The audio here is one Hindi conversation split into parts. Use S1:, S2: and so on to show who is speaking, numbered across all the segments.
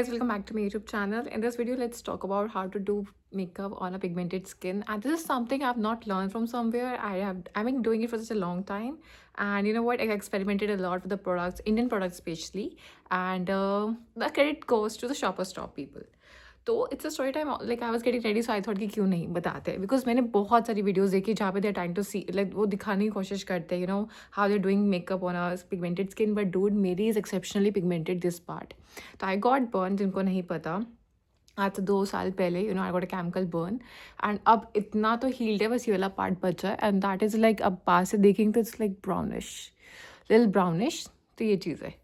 S1: Guys, welcome back to my YouTube channel. In this video, let's talk about how to do makeup on a pigmented skin. And this is something I've not learned from somewhere. I've been doing it for such a long time, and you know what? I experimented a lot with the products, Indian products especially, and the credit goes to the Shopper Stop people. तो it's a story time like I was getting ready so I thought कि क्यों नहीं बताते बिकॉज मैंने बहुत सारी वीडियोस देखी जहाँ पे they time to see like वो दिखाने की कोशिश करते हैं how they doing makeup on a pigmented skin but dude मेरी is exceptionally pigmented this part तो आई गॉट बर्न जिनको नहीं पता आज से 2 साल पहले I got a chemical burn and अब इतना तो हील्ड है बस ये वाला पार्ट बचा है एंड दैट इज़ लाइक अब पास से देखेंगे तो इट्स लाइक ब्राउनिश लिल ब्राउनिश तो ये चीज़ है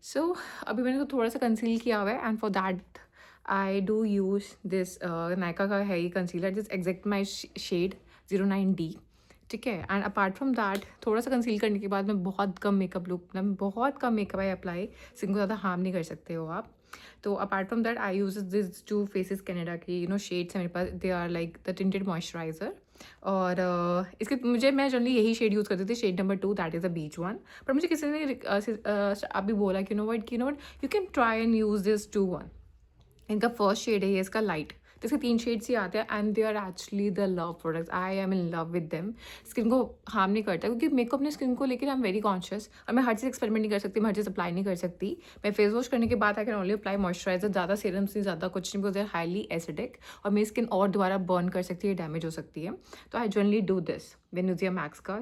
S1: सो अभी मैंने तो थोड़ा सा कंसील किया हुआ है and for that I do use this Nykaa का है ये concealer this exact my shade 09D ठीक है एंड अपार्ट फ्रॉम दैट थोड़ा सा कंसील करने के बाद मैं बहुत कम मेकअप लुक मतलब बहुत कम मेकअप आई अप्लाई स्किन को ज़्यादा हार्म नहीं कर सकते हो आप तो apart from that I use this two faces Canada की शेड्स है मेरे पास they are like the tinted moisturizer और इसके मैं जनरली यही शेड यूज़ करती थी shade number 2 that is a beach one पर मुझे किसी ने अभी बोला कि you can try and use this 2-1 इनका फर्स्ट शेड है ये इसका लाइट तो इसके 3 शेड्स ही आते हैं and they are actually the love products I am in love with them skin को हार्म नहीं करता क्योंकि मेरे को अपने स्किन को लेकर आई एम वेरी कॉन्शियस और मैं हर चीज़ एक्सपेरिमेंट नहीं कर सकती मैं हर चीज़ अप्लाई नहीं कर सकती मैं फेस वॉश करने के बाद I can only apply moisturiser ज़्यादा सीरम्स नहीं ज़्यादा कुछ नहीं because they are highly acidic और मेरी स्किन और दोबारा बर्न कर सकती है डैमेज हो सकती है तो I generally do this Venusia max का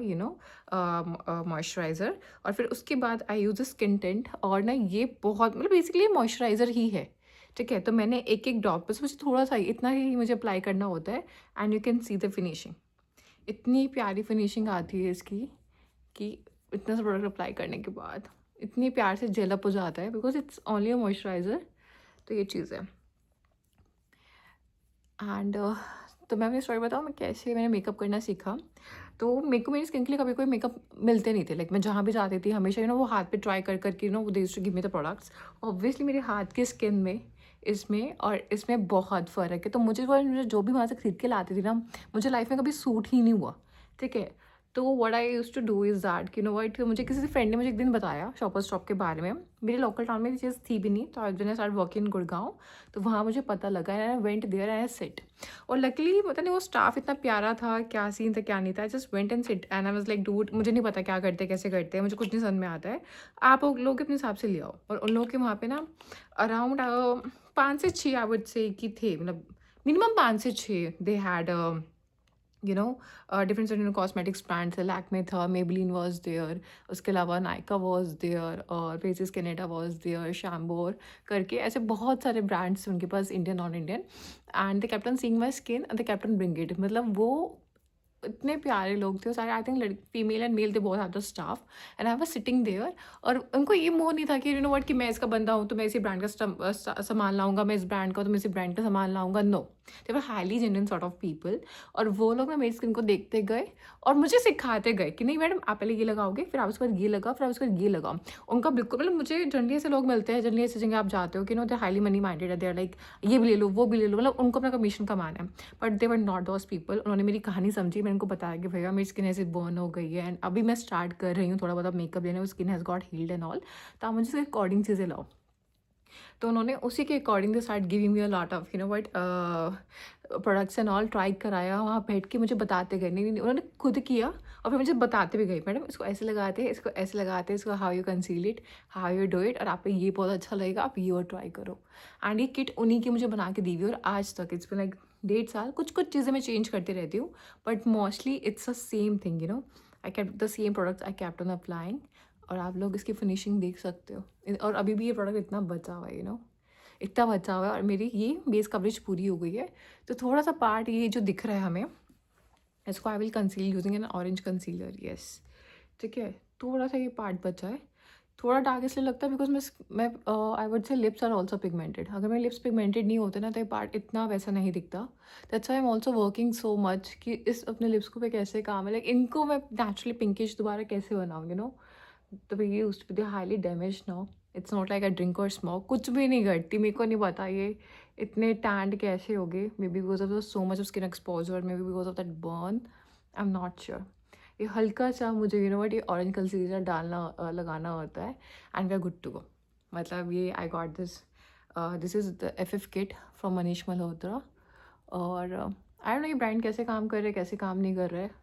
S1: मॉइस्चराइज़र और फिर उसके बाद आई यूज़ स्किन टिंट और ना ये बहुत मतलब बेसिकली मॉइस्चराइज़र ही है ठीक है तो मैंने एक एक ड्रॉप बस मुझे थोड़ा सा इतना ही मुझे अप्लाई करना होता है and you can see the finishing इतनी प्यारी फिनिशिंग आती है इसकी कि इतना सा प्रोडक्ट अप्लाई करने के बाद इतनी प्यार से जेल अप हो जाता है because it's only a moisturiser तो ये चीज़ है एंड तो मैं अपनी स्टोरी बताऊँ मैं कैसे मैंने मेकअप करना सीखा तो मेरे को मेरी स्किन के लिए कभी कोई मेकअप मिलते नहीं थे लाइक मैं जहाँ भी जाती थी हमेशा वो हाथ पे ट्राई कर करके वो they to give me the products obviously मेरे हाथ की स्किन में इसमें और इसमें बहुत फ़र्क है तो मुझे जो भी वहाँ से खरीद के लाती थी ना मुझे लाइफ में कभी सूट ही नहीं हुआ ठीक है तो what I use to do is that कि व्हाट मुझे किसी फ्रेंड ने मुझे एक दिन बताया शॉपर स्टॉप के बारे में मेरे लोकल टाउन में ये चीज़ थी भी नहीं तो आई जन स्टार्ट वर्किंग इन गुड़गांव तो वहाँ मुझे पता लगा and I went there and I sit और लकीली पता नहीं वो स्टाफ इतना प्यारा था क्या सीन था क्या नहीं था just went and sit and I was like dude मुझे नहीं पता क्या करते कैसे करते हैं मुझे कुछ नहीं समझ में आता है आप लोग अपने हिसाब से ले आओ और उन लोगों के वहाँ पे ना अराउंड 5 से 6 आई वुड से कि थे मतलब मिनिमम 5 से 6 they had different cosmetics brands है लैक्मे था मेबलिन वॉज देयर उसके अलावा नायका वॉज देयर और faces Canada was there Chambor करके ऐसे बहुत सारे ब्रांड्स उनके पास Indian non Indian and the captain seeing my skin and the captain bring it मतलब वो इतने प्यारे लोग थे सारे आई थिंक लड़की फीमेल एंड मेल थे बहुत ज़्यादा staff and I was sitting there और उनको ये मोह नहीं था कि व्हाट कि मैं इसका बंदा हूँ तो मैं इसी ब्रांड का सामान लाऊंगा मैं इस ब्रांड का तो मैं इसी ब्रांड का सामान लाऊंगा no they were highly genuine sort of people और वो लोग ना मेरी स्किन को देखते गए और मुझे सिखाते गए कि नहीं मैडम आप पहले ये लगाओगे फिर आप उसके बाद ये लगाओ फिर आप उसके बाद ये लगाओ उनका बिल्कुल मतलब मुझे जनरली ऐसे लोग मिलते हैं जनरली ऐसी जगह आप जाते हो कि दे हाईली मनी माइंडेड है दे आर लाइक ये भी ले लो वो भी ले लो मतलब उनको अपना कमीशन कमाना है but they were not those people उन्होंने मेरी कहानी समझी मैंने उनको बताया कि भैया मेरी स्किन ऐसे बर्न हो गई है एंड अभी मैं स्टार्ट कर रही हूँ थोड़ा बहुत मेकअप लेने skin has got healed and all तो आप मुझे उसके अकॉर्डिंग चीज़ें लाओ तो उन्होंने उसी के according they start giving me a lot of what products and all try कराया वहाँ बैठ के मुझे बताते गए नहीं उन्होंने खुद किया और फिर मुझे बताते भी गए मैडम इसको ऐसे लगाते हैं इसको ऐसे लगाते हैं इसको how you conceal it how you do it और आप पे ये बहुत अच्छा लगेगा आप ये और ट्राई करो एंड ये किट उन्हीं की मुझे बना के दी हुई और आज तक इट्स लाइक 1.5 साल कुछ कुछ चीज़ें मैं चेंज करती रहती हूँ but mostly it's a same thing I kept the same products I kept on applying और आप लोग इसकी फिनिशिंग देख सकते हो और अभी भी ये प्रोडक्ट इतना बचा हुआ है इतना बचा हुआ है और मेरी ये बेस कवरेज पूरी हो गई है तो थोड़ा सा पार्ट ये जो दिख रहा है हमें इसको I will conceal using N orange concealer yes ठीक है थोड़ा सा ये पार्ट बचा है थोड़ा डार्क इसलिए लगता है बिकॉज मैं I would say lips are also pigmented अगर मेरे लिप्स पिगमेंटेड नहीं होते ना तो ये पार्ट इतना वैसा नहीं दिखता that's I am also working so much कि इस अपने लिप्स को पे कैसे काम है लाइक इनको मैं नेचुरली पिंकिश दोबारा कैसे बनाऊँ तो ये use to be highly damage now it's not like I drink और स्मोक कुछ भी नहीं करती मेरे को नहीं पता ये इतने टैंड कैसे हो गए may be because of so much of skin exposure may be because of that burn I am not sure ये हल्का सा मुझे वट ये ऑरेंज कंसीलर डालना लगाना होता है and we are good to go मतलब ये I got this this is the FF kit from Manish Malhotra. और आई डोंट नो ये ब्रांड कैसे काम कर रहे हैं, कैसे काम नहीं कर रहे हैं,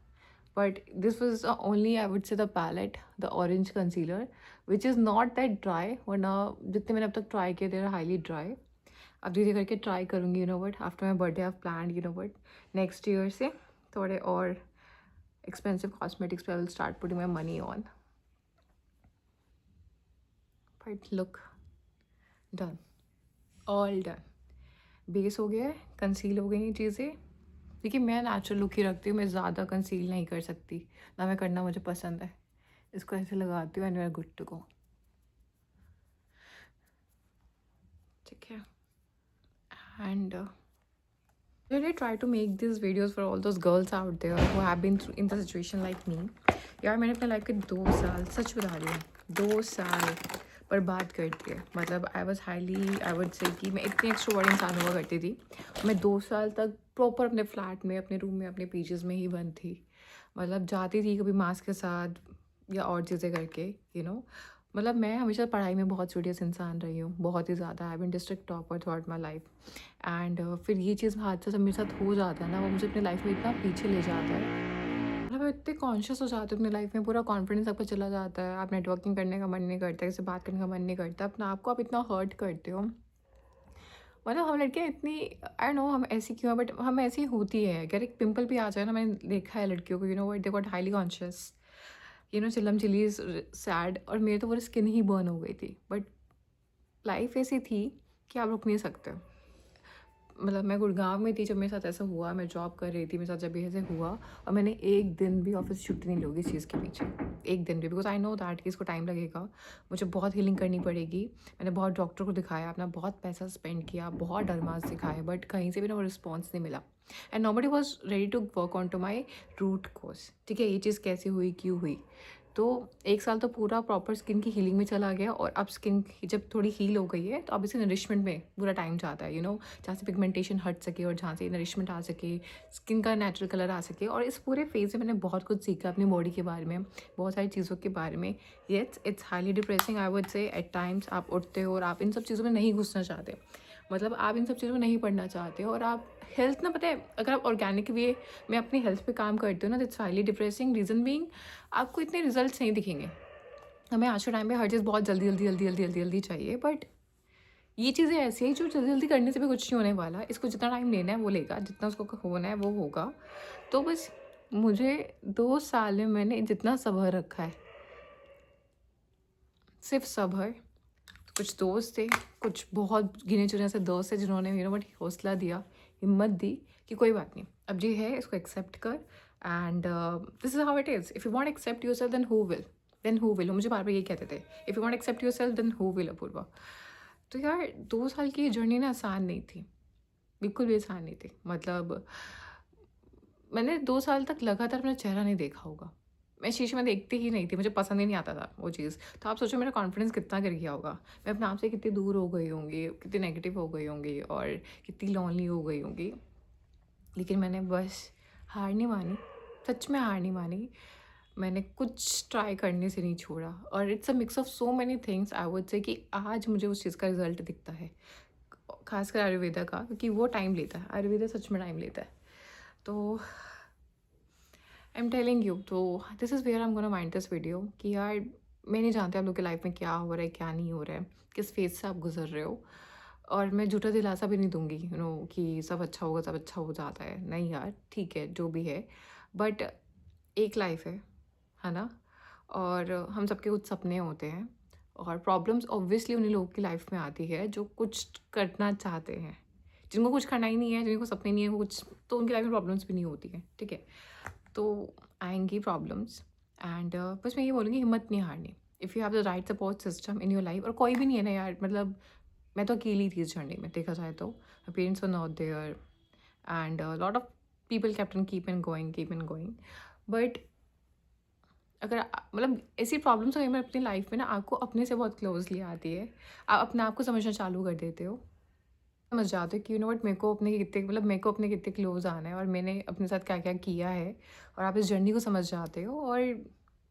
S1: but this was only I would say the palette, the orange concealer which is not that dry, वरना जितने मैंने अब तक ट्राई किए थे हाईली ड्राई। अब धीरे करके ट्राई करूँगी, you know what, after my birthday I have planned, you know what, next year से थोड़े और एक्सपेंसिव कॉस्मेटिक्स पे I will start putting my money on. But look, done, all done. Base हो गया है, कंसील हो गई हैं चीज़ें। देखिए मैं नेचुरल लुक ही रखती हूँ, मैं ज़्यादा कंसील नहीं कर सकती, ना मैं करना मुझे पसंद है। इसको ऐसे लगाती हूँ and we are good to go. ठीक है। And really try to make these videos for all those girls out there who have been in the situation like me. यार मैंने अपने लाइफ के 2 साल, सच बता रही हूँ, 2 साल बर्बाद कर दिए। मतलब I was highly, I would से कि मैं इतनी एक्स्ट्रोवर्ट इंसान हुआ करती थी। मैं 2 साल तक प्रॉपर अपने फ्लैट में, अपने रूम में, अपने पीजेस में ही बंद थी। मतलब जाती थी कभी मास्क के साथ या और चीज़ें करके, यू नो। मतलब मैं हमेशा पढ़ाई में बहुत सीरियस इंसान रही हूँ, बहुत ही ज़्यादा। I been district topper throughout my life. And फिर ये चीज़ हादसा जब मेरे साथ हो जाता है ना, वो मुझे अपनी लाइफ में इतना पीछे ले जाता है। मतलब मैं इतने कॉन्शियस हो जाती हूँ अपनी लाइफ में, पूरा कॉन्फिडेंस आपका चला जाता है, आप नेटवर्किंग करने का मन नहीं करता, किसी से बात करने का मन नहीं करता, अपना आपको आप इतना हर्ट करते हो। मतलब हम लड़कियाँ इतनी, आई नो हम ऐसी क्यों हैं, बट हम ऐसी होती है। अगर एक पिंपल भी आ जाए ना, मैंने देखा है लड़कियों को, you know what, they got highly conscious, you know, चिल्लम चिली सैड। और मेरे तो पूरी स्किन ही बर्न हो गई थी। बट लाइफ ऐसी थी कि आप रुक नहीं सकते। मतलब मैं गुड़गांव में थी जब मेरे साथ ऐसा हुआ, मैं जॉब कर रही थी, मेरे साथ जब ये ऐसे हुआ, और मैंने एक दिन भी ऑफिस छुट्टी नहीं लोगी इस चीज़ के पीछे, एक दिन भी, बिकॉज आई नो दैट कि इसको टाइम लगेगा, मुझे बहुत हीलिंग करनी पड़ेगी। मैंने बहुत डॉक्टर को दिखाया, अपना बहुत पैसा स्पेंड किया, बहुत डरमास दिखाए, बट कहीं से भी ना वो रिस्पॉन्स नहीं मिला। And nobody was ready to work on to my route cause. ठीक है, ये चीज़ कैसे हुई, क्यों हुई। तो 1 साल तो पूरा प्रॉपर स्किन की हीलिंग में चला गया, और अब स्किन जब थोड़ी हील हो गई है तो अब इसे नरिशमेंट में पूरा टाइम जाता है, यू नो, जहाँ से पिगमेंटेशन हट सके और जहाँ से नरिशमेंट आ सके, स्किन का नेचुरल कलर आ सके। और इस पूरे फेज में मैंने बहुत कुछ सीखा अपनी बॉडी के बारे में, बहुत सारी चीज़ों के बारे में। येट्स it's highly depressing, I would say at times. आप उठते हो और आप इन सब चीज़ों में नहीं घुसना चाहते, मतलब आप इन सब चीज़ों में नहीं पढ़ना चाहते हो, और आप हेल्थ ना, पता है, अगर आप ऑर्गेनिक वे में अपनी हेल्थ पे काम करते हो ना, that's highly depressing. Reason being, आपको इतने रिजल्ट्स नहीं दिखेंगे। हमें आज के टाइम पे हर चीज़ बहुत जल्दी जल्दी जल्दी जल्दी जल्दी जल्दी चाहिए, बट ये चीज़ें ऐसी हैं जो जल्दी जल्दी करने से भी कुछ नहीं होने वाला। इसको जितना टाइम लेना है वो लेगा, जितना उसको होना है वो होगा। तो बस मुझे 2 साल में मैंने जितना सब्र रखा है, सिर्फ सब्र। कुछ दोस्त थे, कुछ बहुत गिने चुने से दोस्त थे जिन्होंने मेरा बट हौसला दिया, हिम्मत दी कि कोई बात नहीं, अब ये है, इसको एक्सेप्ट कर। And this is how it is. If you want accept yourself then who will, then who will. मुझे बार बार ये कहते थे, if you want accept yourself then who will, Apoorva. तो यार 2 साल की जर्नी ना आसान नहीं थी, बिल्कुल भी आसान नहीं थी। मतलब मैंने 2 साल तक लगातार अपना चेहरा नहीं देखा होगा। मैं शीशे में देखती ही नहीं थी, मुझे पसंद ही नहीं आता था वो चीज़। तो आप सोचो मेरा कॉन्फिडेंस कितना गिर गया होगा। मैं अपने आप से कितनी दूर हो गई होंगी, कितनी नेगेटिव हो गई होंगी, और कितनी लोनली हो गई होंगी। लेकिन मैंने बस हार नहीं मानी, सच में हार नहीं मानी। मैंने कुछ ट्राई करने से नहीं छोड़ा, और it's a mix of so many things, I would से कि आज मुझे उस चीज़ का रिज़ल्ट दिखता है। ख़ासकर आयुर्वेदा का, क्योंकि वो टाइम लेता है, आयुर्वेदा सच में टाइम लेता है। तो आई एम टेलिंग यू, तो this is where I am gonna mind this video कि यार मैं नहीं जानती आप लोग की लाइफ में क्या हो रहा है, क्या नहीं हो रहा है, किस फेज से आप गुजर रहे हो। और मैं झूठा दिलासा भी नहीं दूंगी, यू नो, कि सब अच्छा होगा, सब अच्छा हो जाता है। नहीं यार, ठीक है जो भी है, बट एक लाइफ है ना। और हम सबके कुछ सपने होते हैं, और प्रॉब्लम्स ऑब्वियसली उन्हीं लोगों की लाइफ में आती है जो कुछ करना चाहते हैं। जिनको कुछ करना ही नहीं है, जिनको सपने नहीं है, वो कुछ, तो उनकी लाइफ में प्रॉब्लम्स भी नहीं होती हैं, ठीक है। तो आएंगी प्रॉब्लम्स, एंड बस मैं ये बोलूँगी, हिम्मत नहीं हारनी। If you have the right support system in your life, और कोई भी नहीं है ना यार, मतलब मैं तो अकेली थी इस जर्नी में, देखा जाए तो my parents were not there, and lot of people kept on keep and going. But अगर मतलब ऐसी प्रॉब्लम्स अगर मैं अपनी लाइफ में ना, आपको अपने से बहुत क्लोजली आती है, आप अपने आप को समझना चालू कर देते हो, समझ जाते हो कि यू नो वट, मेरे को अपने कितने, मतलब मेरे को अपने कितने क्लोज आना है, और मैंने अपने साथ क्या क्या किया है, और आप इस जर्नी को समझ जाते हो, और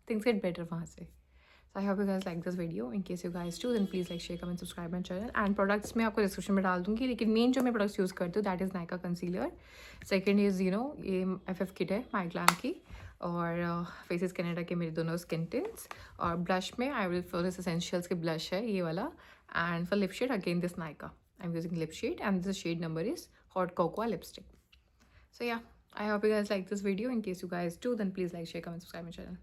S1: थिंग्स गेट बेटर वहाँ से। So I hope you guys like this video. In case you guys do, then please like, share, comment, subscribe my channel. And products मैं आपको डिस्क्रिप्शन में डाल दूँगी, लेकिन मेन जो मैं प्रोडक्ट्स यूज़ करती हूँ that is Nykaa concealer. Second is ये FF किट है माइग्लाम की, और फेसेस कनाडा के मेरे दोनों स्किन टिंट्स. और ब्लश में I will for this essentials के ब्लश है ये वाला. And for lip shade again this Nykaa I am using lip shade, and this shade number is hot cocoa lipstick. So yeah, I hope you guys like this video. In case you guys do, then please like, share, comment, subscribe my channel.